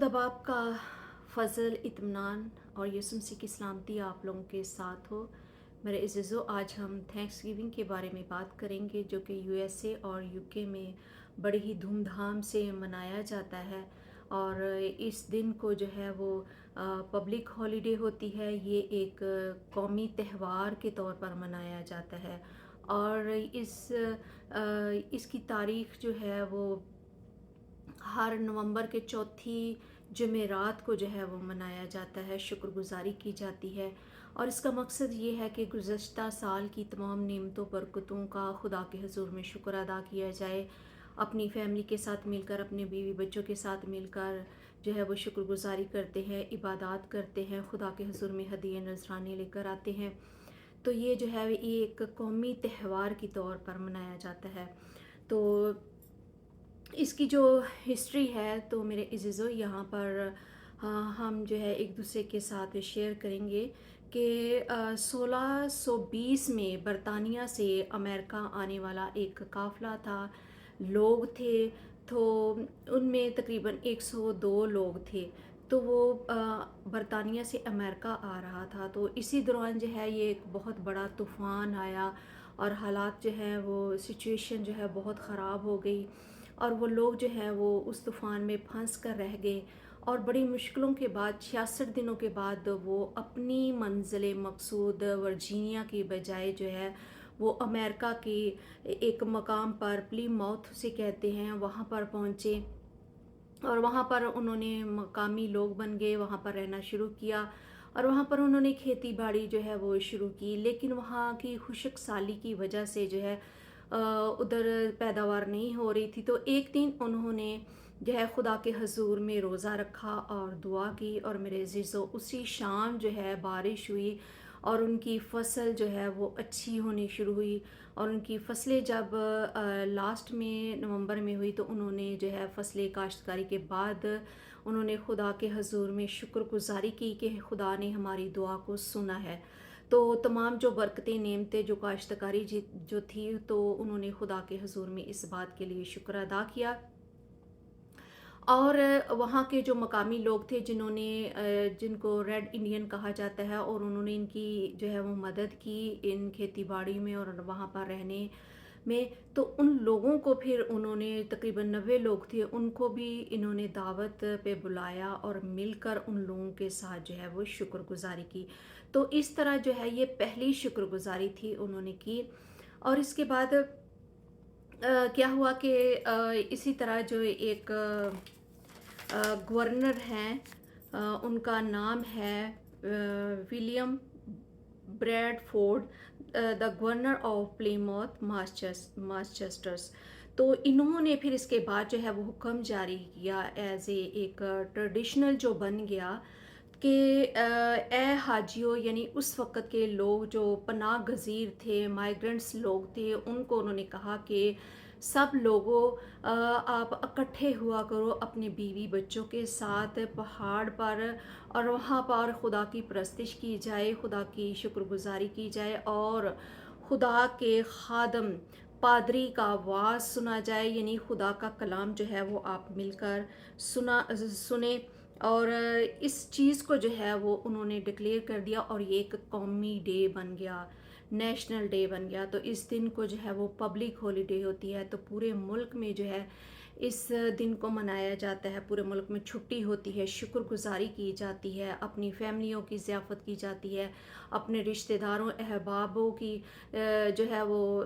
दबाव का फ़ज़ल इत्मीनान और यीशु मसीह की सलामती आप लोगों के साथ हो। मेरे अज़ीज़ों, आज हम थैंक्स गिविंग के बारे में बात करेंगे जो कि यूएसए और यूके में बड़े ही धूमधाम से मनाया जाता है। और इस दिन को जो है वो पब्लिक हॉलिडे होती है। ये एक कौमी त्यौहार के तौर पर मनाया जाता है। और इसकी तारीख़ जो है वो हर नवंबर के चौथी जुमेरात को जो है वो मनाया जाता है, शुक्रगुजारी की जाती है। और इसका मकसद ये है कि गुज़श्ता साल की तमाम नेमतों बरकतों का खुदा के हुज़ूर में शुक्र अदा किया जाए। अपनी फैमिली के साथ मिलकर, अपने बीवी बच्चों के साथ मिलकर जो है वो शुक्रगुजारी करते हैं, इबादत करते हैं, खुदा के हुज़ूर में हदीये नज़राने लेकर आते हैं। तो ये जो है ये एक कौमी त्यौहार के तौर पर मनाया जाता है। तो इसकी जो हिस्ट्री है तो मेरे इज़्ज़ो यहाँ पर हम जो है एक दूसरे के साथ शेयर करेंगे कि 1620 में बरतानिया से अमेरिका आने वाला एक काफ़िला था, लोग थे। तो उनमें तकरीबन 102 लोग थे। तो वो बरतानिया से अमेरिका आ रहा था। तो इसी दौरान जो है ये एक बहुत बड़ा तूफ़ान आया और हालात जो है वो सिचुएशन जो है बहुत ख़राब हो गई। और वो लोग जो हैं वो उस तूफ़ान में फंस कर रह गए। और बड़ी मुश्किलों के बाद 66 दिनों के बाद वो अपनी मंजिल मकसूद वर्जीनिया की बजाय जो है वो अमेरिका के एक मकाम पर प्लीमाउथ से कहते हैं, वहाँ पर पहुँचे। और वहाँ पर उन्होंने मकामी लोग बन गए, वहाँ पर रहना शुरू किया। और वहाँ पर उन्होंने खेती बाड़ी जो है वो शुरू की। लेकिन वहाँ की खुशक साली की वजह से जो है उधर पैदावार नहीं हो रही थी। तो एक दिन उन्होंने जो है खुदा के हजूर में रोज़ा रखा और दुआ की। और मेरे अज़ीज़ों, उसी शाम जो है बारिश हुई और उनकी फ़सल जो है वो अच्छी होनी शुरू हुई। और उनकी फ़सलें जब लास्ट में नवंबर में हुई तो उन्होंने जो है फ़सलें काश्तकारी के बाद उन्होंने खुदा के हजूर में शुक्रगुजारी की कि खुदा ने हमारी दुआ को सुना है। तो तमाम जो बरकतें नेमतें जो काश्तकारी जो थी, तो उन्होंने खुदा के हजूर में इस बात के लिए शुक्र अदा किया। और वहाँ के जो मकामी लोग थे जिनको रेड इंडियन कहा जाता है, और उन्होंने इनकी जो है वो मदद की इन खेती बाड़ी में और वहाँ पर रहने में। तो उन लोगों को फिर उन्होंने, तकरीबन 90 लोग थे, उनको भी इन्होंने दावत पे बुलाया और मिलकर उन लोगों के साथ जो है वो शुक्रगुजारी की। तो इस तरह जो है ये पहली शुक्रगुजारी थी उन्होंने की। और इसके बाद क्या हुआ कि इसी तरह जो एक गवर्नर हैं, उनका नाम है William Bradford, the governor of Plymouth Massachusetts. तो इन्होंने फिर इसके बाद जो है वो हुक्म जारी किया एज एक ट्रेडिशनल जो बन गया कि ए हाजियों, यानी उस वक़्त के लोग जो पनाह गज़ीर थे, माइग्रेंट्स लोग थे, उनको उन्होंने कहा कि सब लोगों आप इकट्ठे हुआ करो अपने बीवी बच्चों के साथ पहाड़ पर। और वहाँ पर खुदा की परस्तिश की जाए, खुदा की शुक्रगुजारी की जाए और खुदा के खादम पादरी का वाज सुना जाए, यानी खुदा का कलाम जो है वो आप मिलकर सुने। और इस चीज़ को जो है वो उन्होंने डिक्लेयर कर दिया और ये एक कौमी डे बन गया, नेशनल डे बन गया। तो इस दिन को जो है वो पब्लिक हॉलिडे होती है। तो पूरे मुल्क में जो है इस दिन को मनाया जाता है, पूरे मुल्क में छुट्टी होती है, शुक्रगुजारी की जाती है, अपनी फैमिलियों की ज़ियाफ़त की जाती है, अपने रिश्तेदारों अहबाबों की जो है वो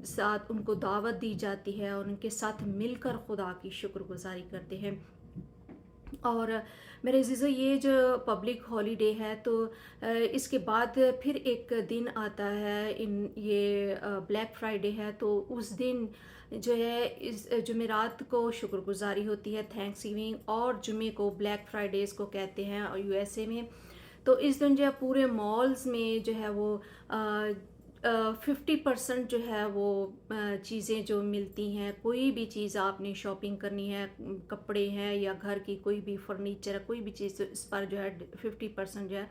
साथ उनको दावत दी जाती है और उनके साथ मिलकर खुदा की शुक्रगुजारी करते हैं। और मेरे अज़ीज़ों, ये जो पब्लिक हॉलिडे है तो इसके बाद फिर एक दिन आता है, ये ब्लैक फ्राइडे है। तो उस दिन जो है इस जुमेरात को शुक्रगुजारी होती है, थैंक्स गिविंग, और जुमे को ब्लैक फ्राइडेज़ को कहते हैं और यूएसए में। तो इस दिन जो है पूरे मॉल्स में जो है वो 50% जो है वो चीज़ें जो मिलती हैं, कोई भी चीज़ आपने शॉपिंग करनी है, कपड़े हैं या घर की कोई भी फर्नीचर है, कोई भी चीज़, इस पर जो है 50% जो है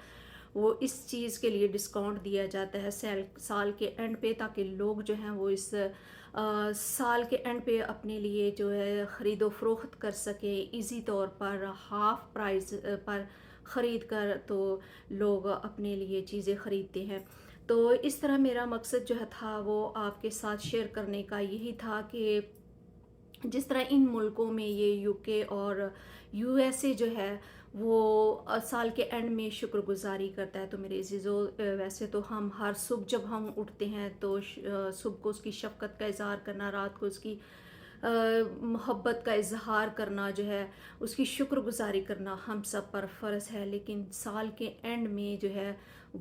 وہ اس چیز کے لیے ڈسکاؤنٹ دیا جاتا ہے سال کے اینڈ پہ، تاکہ لوگ جو ہیں وہ اس سال کے اینڈ پہ اپنے لیے جو ہے خرید و فروخت کر سکیں ایزی طور پر، ہاف پرائز پر خرید کر تو لوگ اپنے لیے چیزیں خریدتے ہیں۔ تو اس طرح میرا مقصد جو ہے تھا وہ آپ کے ساتھ شیئر کرنے کا یہی تھا کہ جس طرح ان ملکوں میں یہ یو کے اور یو ایس اے جو ہے وہ سال کے اینڈ میں شکر گزاری کرتا ہے، تو میرے عزیزو ویسے تو ہم ہر صبح جب ہم اٹھتے ہیں تو صبح کو اس کی شفقت کا اظہار کرنا، رات کو اس کی محبت کا اظہار کرنا جو ہے، اس کی شکر گزاری کرنا ہم سب پر فرض ہے، لیکن سال کے اینڈ میں جو ہے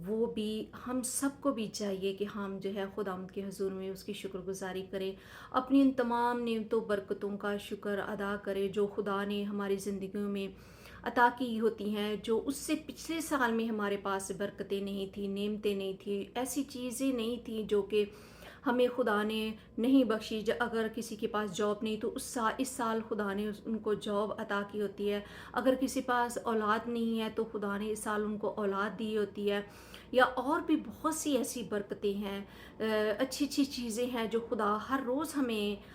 وہ بھی ہم سب کو بھی چاہیے کہ ہم جو ہے خداوند کے حضور میں اس کی شکر گزاری کریں، اپنی ان تمام نعمتوں برکتوں کا شکر ادا کریں جو خدا نے ہماری زندگیوں میں عطا کی ہوتی ہیں، جو اس سے پچھلے سال میں ہمارے پاس برکتیں نہیں تھیں، نعمتیں نہیں تھیں، ایسی چیزیں نہیں تھیں جو کہ ہمیں خدا نے نہیں بخشی۔ اگر کسی کے پاس جاب نہیں تو اس سال خدا نے ان کو جاب عطا کی ہوتی ہے، اگر کسی پاس اولاد نہیں ہے تو خدا نے اس سال ان کو اولاد دی ہوتی ہے، یا اور بھی بہت سی ایسی برکتیں ہیں، اچھی اچھی چیزیں ہیں جو خدا ہر روز ہمیں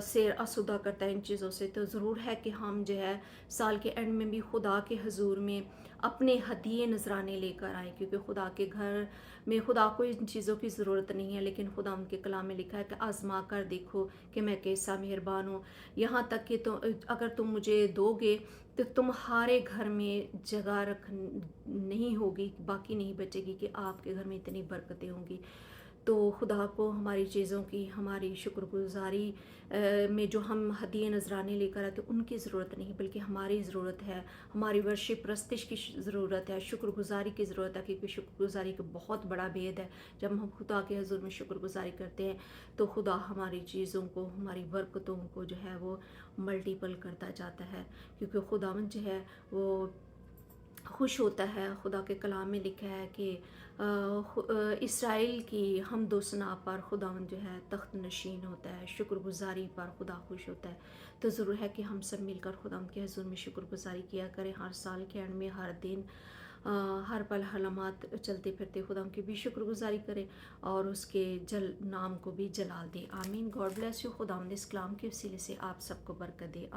سے آسودہ کرتا ہے ان چیزوں سے۔ تو ضرور ہے کہ ہم جو ہے سال کے اینڈ میں بھی خدا کے حضور میں اپنے ہدیے نذرانے لے کر آئیں، کیونکہ خدا کے گھر میں خدا کو ان چیزوں کی ضرورت نہیں ہے، لیکن خدا ان کے کلام میں لکھا ہے کہ آزما کر دیکھو کہ میں کیسا مہربان ہوں، یہاں تک کہ اگر تم مجھے دو گے تو تمہارے گھر میں جگہ نہیں ہوگی، باقی نہیں بچے گی کہ آپ کے گھر میں اتنی برکتیں ہوں گی۔ تو خدا کو ہماری چیزوں کی، ہماری شکر گزاری میں جو ہم ہدیے نذرانے لے کر آتے ان کی ضرورت نہیں، بلکہ ہماری ضرورت ہے، ہماری ورشپ پرستش کی ضرورت ہے، شکر گزاری کی ضرورت ہے، کیونکہ شکر گزاری کا بہت بڑا بید ہے۔ جب ہم خدا کے حضور میں شکر گزاری کرتے ہیں تو خدا ہماری چیزوں کو، ہماری برکتوں کو جو ہے وہ ملٹیپل کرتا جاتا ہے، کیونکہ خداوند جو ہے وہ خوش ہوتا ہے۔ خدا کے کلام میں لکھا ہے کہ اسرائیل کی حمد و ثنا پر خداوند جو ہے تخت نشین ہوتا ہے، شکر گزاری پر خدا خوش ہوتا ہے۔ تو ضرور ہے کہ ہم سب مل کر خداوند کے حضور میں شکر گزاری کیا کریں، ہر سال کے اینڈ میں، ہر دن، ہر پل، ہر لمحات چلتے پھرتے خداوند کی بھی شکر گزاری کریں اور اس کے نام کو بھی جلال دیں۔ آمین۔ God bless you. خداوند اس کلام کے وسیلے سے آپ سب کو برکت دے۔